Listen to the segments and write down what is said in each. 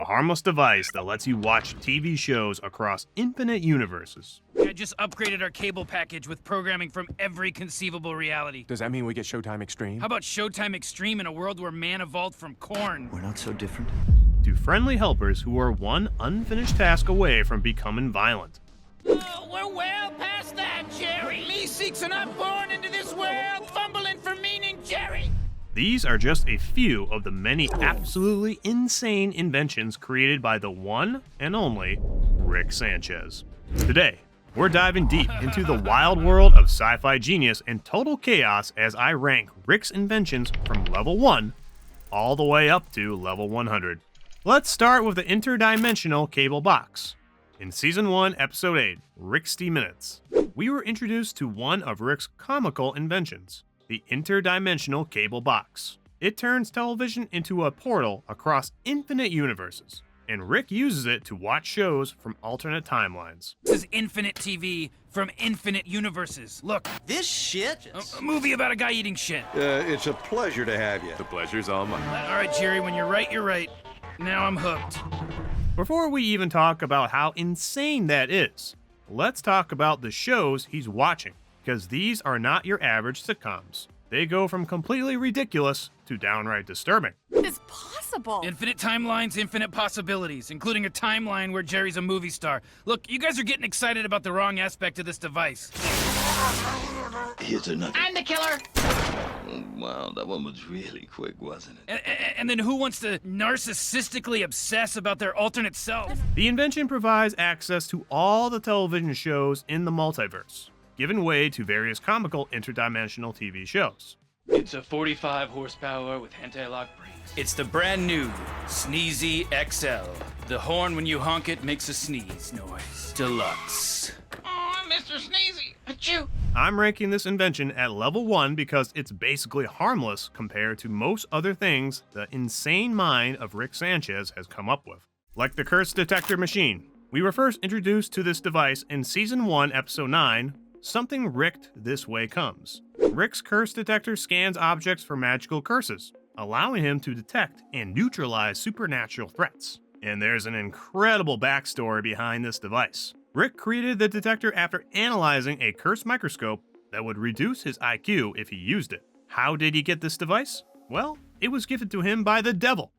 a harmless device that lets you watch TV shows across infinite universes. I just upgraded our cable package with programming from every conceivable reality. Does that mean we get Showtime Extreme? How about Showtime Extreme in a world where man evolved from corn? We're not so different. To friendly helpers who are one unfinished task away from becoming violent. Oh, we're well past that, Jerry. Me seeks are not born into this world, fumbling for meaning, Jerry. These are just a few of the many absolutely insane inventions created by the one and only Rick Sanchez. Today, we're diving deep into the wild world of sci-fi genius and total chaos as I rank Rick's inventions from level 1 all the way up to level 100. Let's start with the interdimensional cable box. In Season 1, Episode 8, 60 Minutes, we were introduced to one of Rick's comical inventions, the interdimensional cable box. It turns television into a portal across infinite universes, and Rick uses it to watch shows from alternate timelines. This is infinite TV from infinite universes. Look, This shit? a movie about a guy eating shit. It's a pleasure to have you. The pleasure's all mine. All right, Jerry, when you're right, you're right. Now I'm hooked. Before we even talk about how insane that is, let's talk about the shows he's watching, because these are not your average sitcoms. They go from completely ridiculous to downright disturbing. It's possible. Infinite timelines, infinite possibilities, including a timeline where Jerry's a movie star. Look, you guys are getting excited about the wrong aspect of this device. Here's another. I'm the killer. Wow, that one was really quick, wasn't it? And then who wants to narcissistically obsess about their alternate self? The invention provides access to all the television shows in the multiverse, giving way to various comical interdimensional TV shows. It's a 45 horsepower with anti-lock brakes. It's the brand new Sneezy XL. The horn when you honk it makes a sneeze noise. Deluxe. Oh, Mr. Sneezy, achoo. I'm ranking this invention at level 1 because it's basically harmless compared to most other things the insane mind of Rick Sanchez has come up with. Like the curse detector machine. We were first introduced to this device in Season 1, Episode 9, Something Ricked This Way Comes. Rick's curse detector scans objects for magical curses, allowing him to detect and neutralize supernatural threats. And there's an incredible backstory behind this device. Rick created the detector after analyzing a curse microscope that would reduce his IQ if he used it. How did he get this device? Well, it was gifted to him by the devil.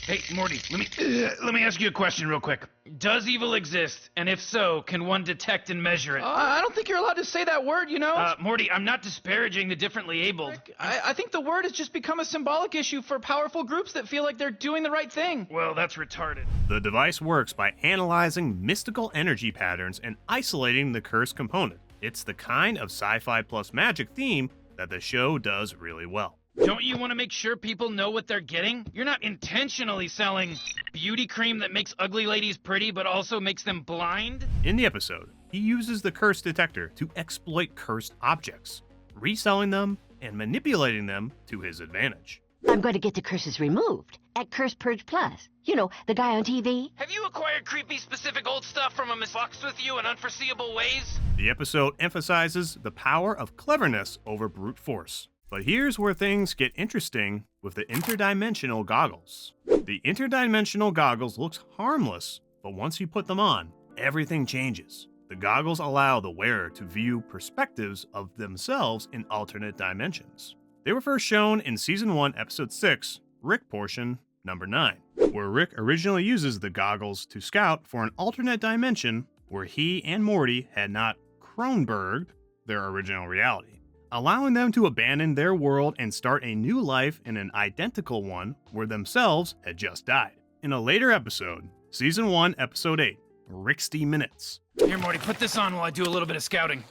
Hey, Morty, let me ask you a question real quick. Does evil exist? And if so, can one detect and measure it? I don't think you're allowed to say that word, you know? Morty, I'm not disparaging the differently abled. I think the word has just become a symbolic issue for powerful groups that feel like they're doing the right thing. Well, that's retarded. The device works by analyzing mystical energy patterns and isolating the curse component. It's the kind of sci-fi plus magic theme that the show does really well. Don't you want to make sure people know what they're getting? You're not intentionally selling beauty cream that makes ugly ladies pretty but also makes them blind? In the episode, he uses the curse detector to exploit cursed objects, reselling them and manipulating them to his advantage. I'm going to get the curses removed at Curse Purge Plus. You know, the guy on TV. Have you acquired creepy specific old stuff from a miss fucks with you in unforeseeable ways? The episode emphasizes the power of cleverness over brute force. But here's where things get interesting with the interdimensional goggles. The interdimensional goggles look harmless, but once you put them on, everything changes. The goggles allow the wearer to view perspectives of themselves in alternate dimensions. They were first shown in Season 1, Episode 6, Rick portion number 9, where Rick originally uses the goggles to scout for an alternate dimension where he and Morty had not Kronberged their original reality, allowing them to abandon their world and start a new life in an identical one where themselves had just died. In a later episode, Season 1, Episode 8, 60 Minutes. Here, Morty, put this on while I do a little bit of scouting.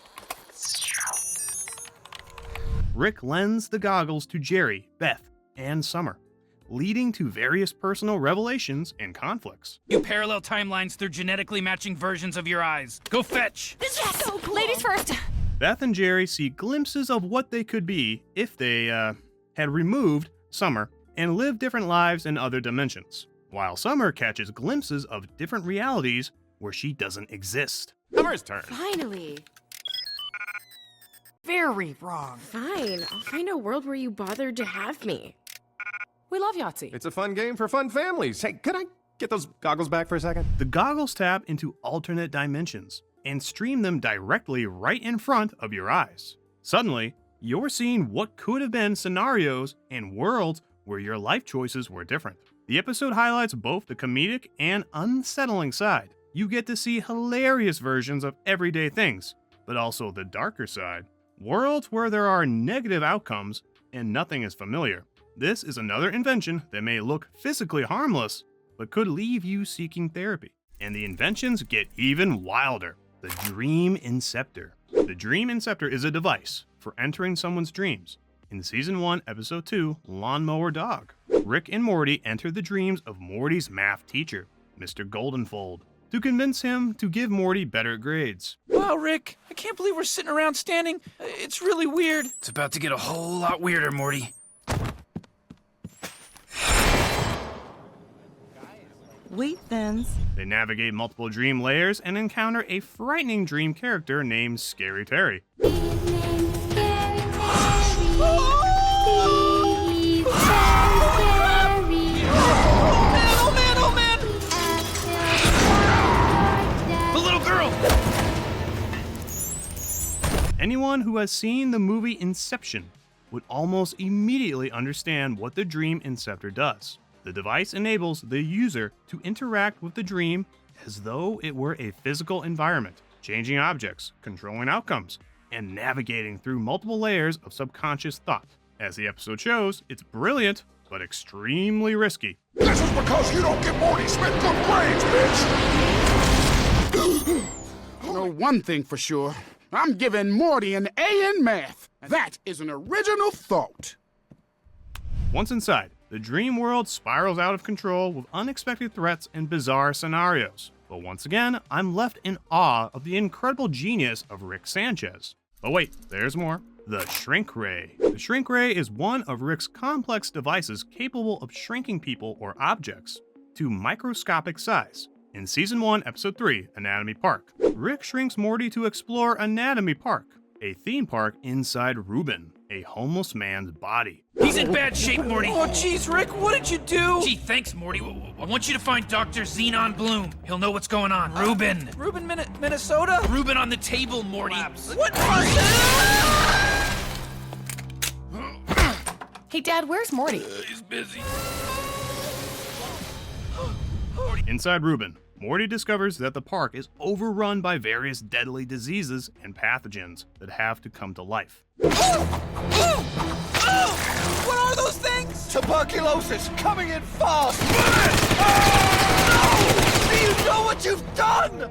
Rick lends the goggles to Jerry, Beth, and Summer, leading to various personal revelations and conflicts. You parallel timelines through genetically matching versions of your eyes. Go fetch! This is so cool. Ladies first. Beth and Jerry see glimpses of what they could be if they had removed Summer and lived different lives in other dimensions, while Summer catches glimpses of different realities where she doesn't exist. Summer's turn. Finally. Very wrong. Fine, I'll find a world where you bothered to have me. We love Yahtzee. It's a fun game for fun families. Hey, could I get those goggles back for a second? The goggles tap into alternate dimensions and stream them directly right in front of your eyes. Suddenly, you're seeing what could have been scenarios and worlds where your life choices were different. The episode highlights both the comedic and unsettling side. You get to see hilarious versions of everyday things, but also the darker side. Worlds where there are negative outcomes and nothing is familiar. This is another invention that may look physically harmless, but could leave you seeking therapy. And the inventions get even wilder. The Dream Inceptor. The Dream Inceptor is a device for entering someone's dreams. In Season 1, Episode 2, Lawnmower Dog, Rick and Morty enter the dreams of Morty's math teacher, Mr. Goldenfold, to convince him to give Morty better grades. Wow, Rick, I can't believe we're sitting around standing. It's really weird. It's about to get a whole lot weirder, Morty. Wait, Vince. They navigate multiple dream layers and encounter a frightening dream character named Scary Terry. Anyone who has seen the movie Inception would almost immediately understand what the Dream Inceptor does. The device enables the user to interact with the dream as though it were a physical environment, changing objects, controlling outcomes, and navigating through multiple layers of subconscious thought. As the episode shows, it's brilliant, but extremely risky. This is because you don't get Morty Smith good grades, bitch! I know one thing for sure. I'm giving Morty an A in math. That is an original thought. Once inside, the dream world spirals out of control with unexpected threats and bizarre scenarios. But once again, I'm left in awe of the incredible genius of Rick Sanchez. But wait, there's more. The Shrink Ray. The Shrink Ray is one of Rick's complex devices capable of shrinking people or objects to microscopic size. In Season 1, Episode 3, Anatomy Park, Rick shrinks Morty to explore Anatomy Park, a theme park inside Ruben, a homeless man's body. He's in bad shape, Morty. Oh, jeez, Rick, what did you do? Gee, thanks, Morty. I want you to find Dr. Xenon Bloom. He'll know what's going on. Ruben. Ruben, Minnesota? Ruben on the table, Morty. What? Hey, Dad, where's Morty? He's busy. Inside Ruben, Morty discovers that the park is overrun by various deadly diseases and pathogens that have to come to life. What are those things? Tuberculosis coming in fast! Oh, no! Do you know what you've done?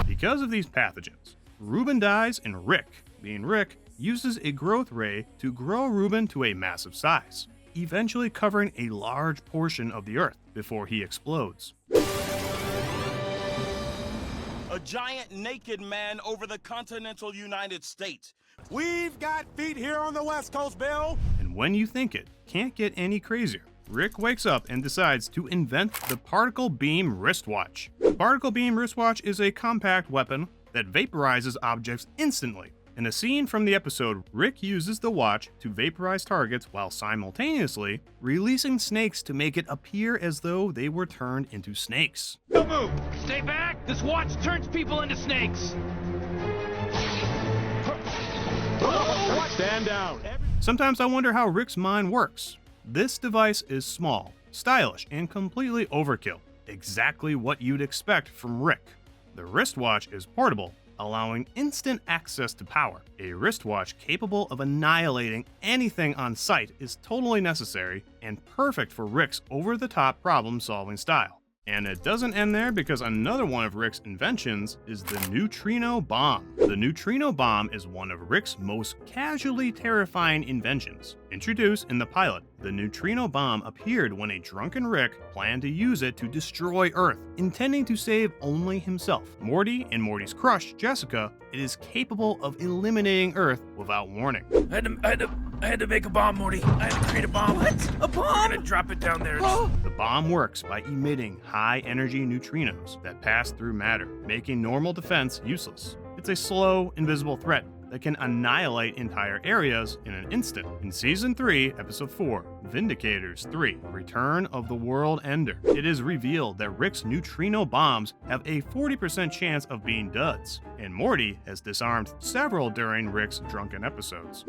Because of these pathogens, Ruben dies and Rick, being Rick, uses a growth ray to grow Ruben to a massive size, eventually covering a large portion of the Earth before he explodes. A giant naked man over the continental United States. We've got feet here on the West Coast, Bill. And when you think it can't get any crazier, Rick wakes up and decides to invent the particle beam wristwatch. The particle beam wristwatch is a compact weapon that vaporizes objects instantly. In a scene from the episode, Rick uses the watch to vaporize targets while simultaneously releasing snakes to make it appear as though they were turned into snakes. Don't move! Stay back! This watch turns people into snakes! Stand down. Sometimes I wonder how Rick's mind works. This device is small, stylish, and completely overkill. Exactly what you'd expect from Rick. The wristwatch is portable, allowing instant access to power. A wristwatch capable of annihilating anything on sight is totally necessary and perfect for Rick's over-the-top problem-solving style. And it doesn't end there, because another one of Rick's inventions is the Neutrino bomb. The Neutrino bomb is one of Rick's most casually terrifying inventions. Introduced in the pilot, the Neutrino bomb appeared when a drunken Rick planned to use it to destroy Earth, intending to save only himself. Morty and Morty's crush, Jessica, it is capable of eliminating Earth without warning. I had to make a bomb, Morty. I had to create a bomb. What? A bomb? I'm gonna drop it down there. The bomb works by emitting high-energy neutrinos that pass through matter, making normal defense useless. It's a slow, invisible threat that can annihilate entire areas in an instant. In Season 3, Episode 4, Vindicators 3, Return of the World Ender, it is revealed that Rick's neutrino bombs have a 40% chance of being duds, and Morty has disarmed several during Rick's drunken episodes.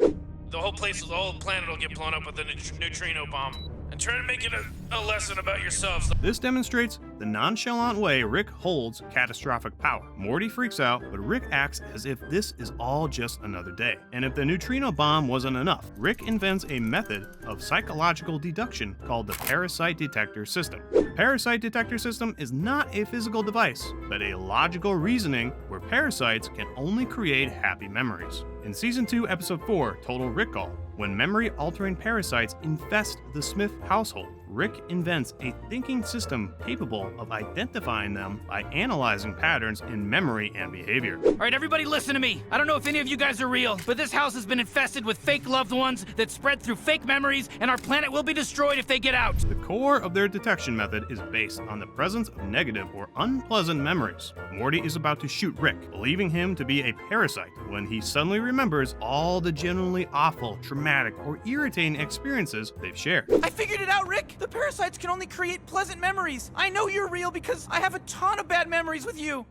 The whole planet will get blown up with a neutrino bomb. And try to make it a lesson about yourselves. This demonstrates the nonchalant way Rick holds catastrophic power. Morty freaks out, but Rick acts as if this is all just another day. And if the neutrino bomb wasn't enough, Rick invents a method of psychological deduction called the Parasite detector system. The Parasite detector system is not a physical device, but a logical reasoning where parasites can only create happy memories. In Season 2, Episode 4, Total Recall, when memory-altering parasites infest the Smith household, Rick invents a thinking system capable of identifying them by analyzing patterns in memory and behavior. All right, everybody listen to me. I don't know if any of you guys are real, but this house has been infested with fake loved ones that spread through fake memories, and our planet will be destroyed if they get out. The core of their detection method is based on the presence of negative or unpleasant memories. Morty is about to shoot Rick, believing him to be a parasite, when he suddenly remembers all the genuinely awful, traumatic, or irritating experiences they've shared. I figured it out, Rick! The parasites can only create pleasant memories. I know you're real because I have a ton of bad memories with you.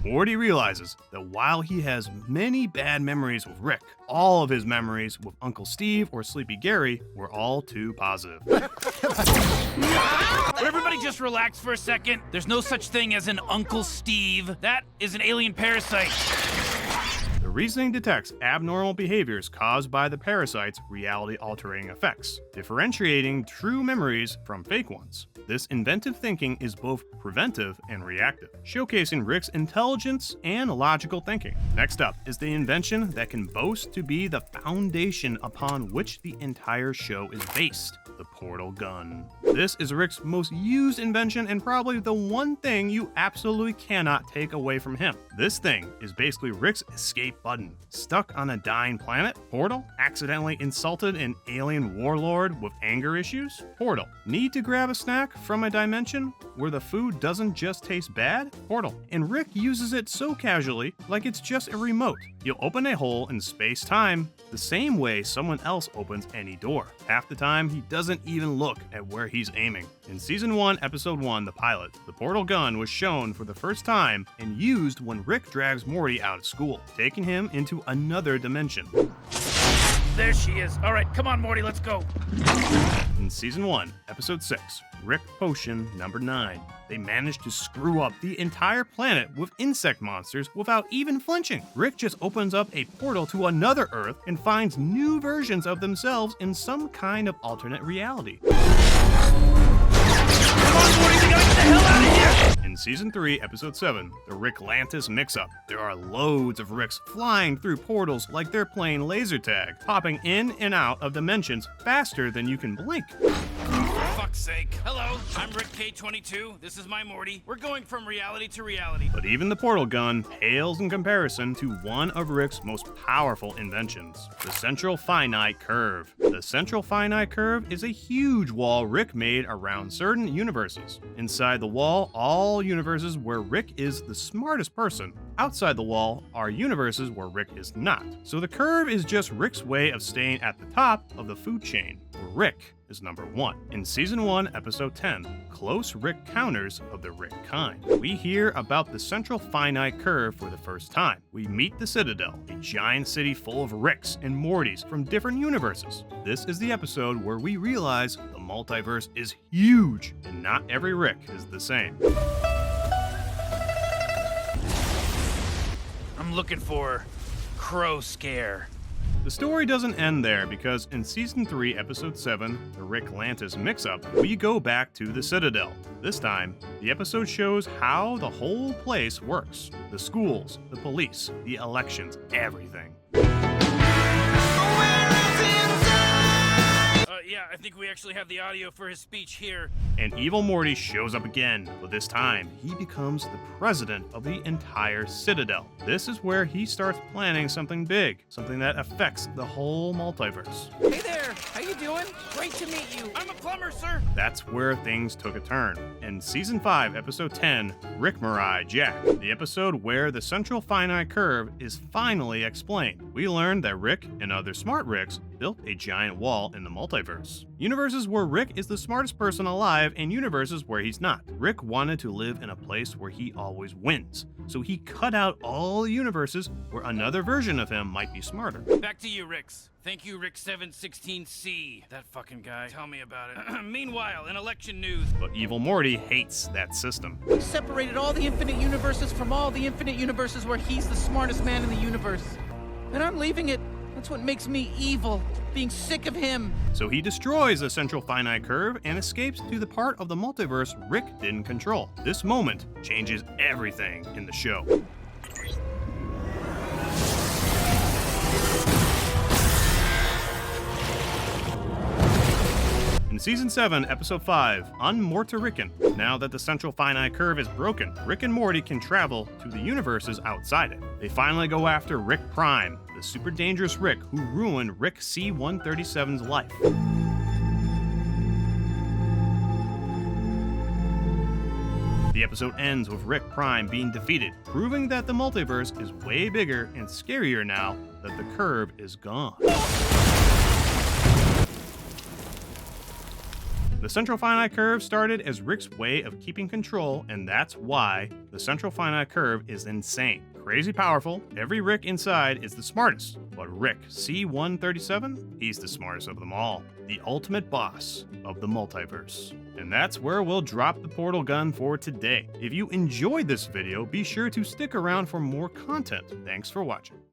Morty realizes that while he has many bad memories with Rick, all of his memories with Uncle Steve or Sleepy Gary were all too positive. Would everybody just relax for a second? There's no such thing as an Uncle Steve. That is an alien parasite. The reasoning detects abnormal behaviors caused by the parasite's reality-altering effects, differentiating true memories from fake ones. This inventive thinking is both preventive and reactive, showcasing Rick's intelligence and logical thinking. Next up is the invention that can boast to be the foundation upon which the entire show is based, the portal gun. This is Rick's most used invention and probably the one thing you absolutely cannot take away from him. This thing is basically Rick's escape button. Stuck on a dying planet? Portal. Accidentally insulted an alien warlord with anger issues? Portal. Need to grab a snack from a dimension where the food doesn't just taste bad? Portal. And Rick uses it so casually, like it's just a remote. You'll open a hole in space-time the same way someone else opens any door. Half the time, he doesn't even look at where he's aiming. In Season 1, Episode 1, The Pilot, the portal gun was shown for the first time and used when Rick drags Morty out of school, taking him into another dimension. There she is. All right, come on, Morty, let's go. In Season 1, Episode 6, Rick Potion number 9, they managed to screw up the entire planet with insect monsters without even flinching. Rick just opens up a portal to another Earth and finds new versions of themselves in some kind of alternate reality. Come on, Morty, we gotta get the hell out of here! In Season 3, Episode 7, the Rick-Lantis Mix-Up, there are loads of Ricks flying through portals like they're playing laser tag, popping in and out of dimensions faster than you can blink. For fuck's sake. Hello, I'm Rick K22. This is my Morty. We're going from reality to reality. But even the portal gun pales in comparison to one of Rick's most powerful inventions, the central finite curve. The central finite curve is a huge wall Rick made around certain universes. Inside the wall, all universes where Rick is the smartest person. Outside the wall are universes where Rick is not. So the curve is just Rick's way of staying at the top of the food chain, where Rick is number 1. In Season 1, Episode 10, Close Rick Counters of the Rick Kind, we hear about the central finite curve for the first time. We meet the Citadel, a giant city full of Ricks and Mortys from different universes. This is the episode where we realize the multiverse is huge, and not every Rick is the same. I'm looking for Crow Scare. The story doesn't end there because in Season 3, Episode 7, the Rick-Lantis Mix-Up, we go back to the Citadel. This time, the episode shows how the whole place works. The schools, the police, the elections, everything. Yeah, I think we actually have the audio for his speech here. And Evil Morty shows up again, but this time he becomes the president of the entire Citadel. This is where he starts planning something big, something that affects the whole multiverse. Hey there, there. How you doing? Great to meet you. I'm a plumber, sir. That's where things took a turn. In Season 5, Episode 10, Rick Mirai Jack, the episode where the central finite curve is finally explained, we learned that Rick and other smart Ricks built a giant wall in the multiverse. Universes where Rick is the smartest person alive and universes where he's not. Rick wanted to live in a place where he always wins, so he cut out all the universes where another version of him might be smarter. Back to you, Ricks. Thank you, Rick 716C. That fucking guy. Tell me about it. Meanwhile, in election news. But Evil Morty hates that system. He separated all the infinite universes from all the infinite universes where he's the smartest man in the universe. And I'm leaving it. That's what makes me evil, being sick of him. So he destroys the central finite curve and escapes to the part of the multiverse Rick didn't control. This moment changes everything in the show. In Season 7, Episode 5, Unmortarican. Now that the central finite curve is broken, Rick and Morty can travel to the universes outside it. They finally go after Rick Prime, the super dangerous Rick who ruined Rick C-137's life. The episode ends with Rick Prime being defeated, proving that the multiverse is way bigger and scarier now that the curve is gone. The central finite curve started as Rick's way of keeping control, and that's why the central finite curve is insane. Crazy powerful, every Rick inside is the smartest, but Rick C-137, he's the smartest of them all. The ultimate boss of the multiverse. And that's where we'll drop the portal gun for today. If you enjoyed this video, be sure to stick around for more content. Thanks for watching.